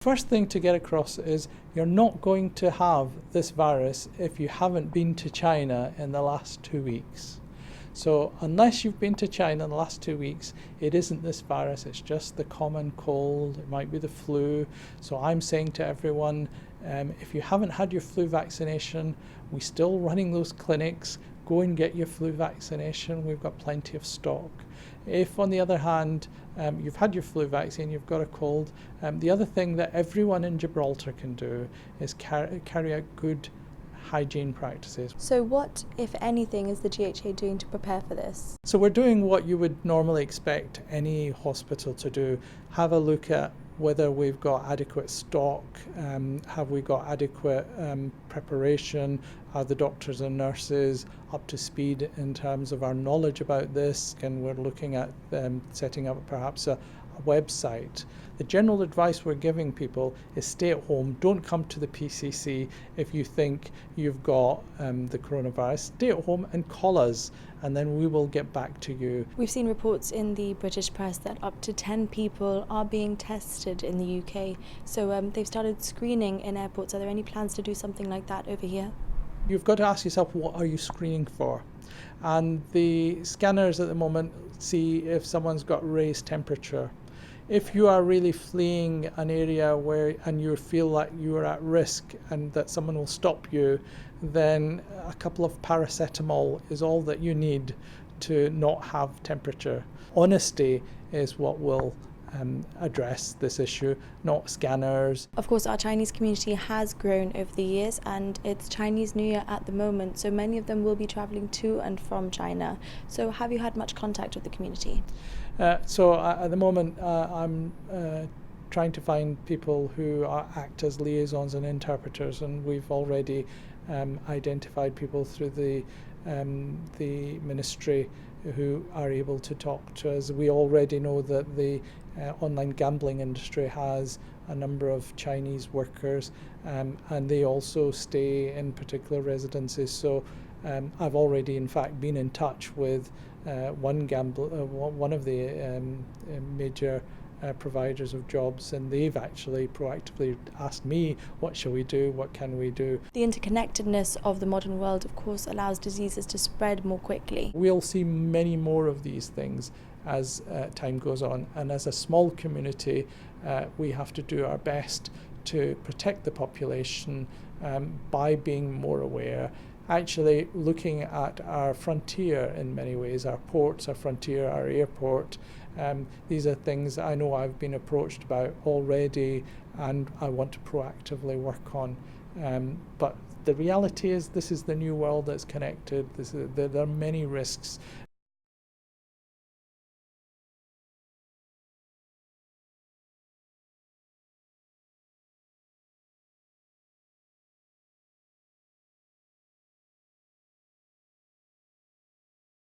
First thing to get across is you're not going to have this virus if you haven't been to China in the last 2 weeks. So unless you've been to China in the last 2 weeks, it isn't this virus, it's just the common cold, it might be the flu. So I'm saying to everyone, if you haven't had your flu vaccination, we're still running those clinics, go and get your flu vaccination, we've got plenty of stock. If, on the other hand, you've had your flu vaccine, you've got a cold, the other thing that everyone in Gibraltar can do is carry out good hygiene practices. So what, if anything, is the GHA doing to prepare for this? So we're doing what you would normally expect any hospital to do. Have a look at whether we've got adequate stock, have we got adequate preparation, are the doctors and nurses up to speed in terms of our knowledge about this, and we're looking at setting up perhaps a website. The general advice we're giving people is stay at home, don't come to the PCC if you think you've got the coronavirus. Stay at home and call us, and then we will get back to you. We've seen reports in the British press that up to 10 people are being tested in the UK. So they've started screening in airports. Are there any plans to do something like that over here? You've got to ask yourself, what are you screening for? And the scanners at the moment see if someone's got raised temperature. If you are really fleeing an area and you feel like you are at risk and that someone will stop you, then a couple of paracetamol is all that you need to not have temperature. Honesty is what will address this issue, not scanners. Of course, our Chinese community has grown over the years, and it's Chinese New Year at the moment, so many of them will be travelling to and from China. So have you had much contact with the community? So at the moment I'm trying to find people who act as liaisons and interpreters, and we've already identified people through the ministry who are able to talk to us. We already know that the online gambling industry has a number of Chinese workers, and they also stay in particular residences. So I've already in fact been in touch with one of the major providers of jobs, and they've actually proactively asked me, what shall we do, what can we do? The interconnectedness of the modern world, of course, allows diseases to spread more quickly. We'll see many more of these things as time goes on, and as a small community we have to do our best to protect the population by being more aware, actually looking at our frontier in many ways, our ports, our frontier, our airport. These are things I know I've been approached about already and I want to proactively work on. But the reality is this is the new world that's connected. There are many risks.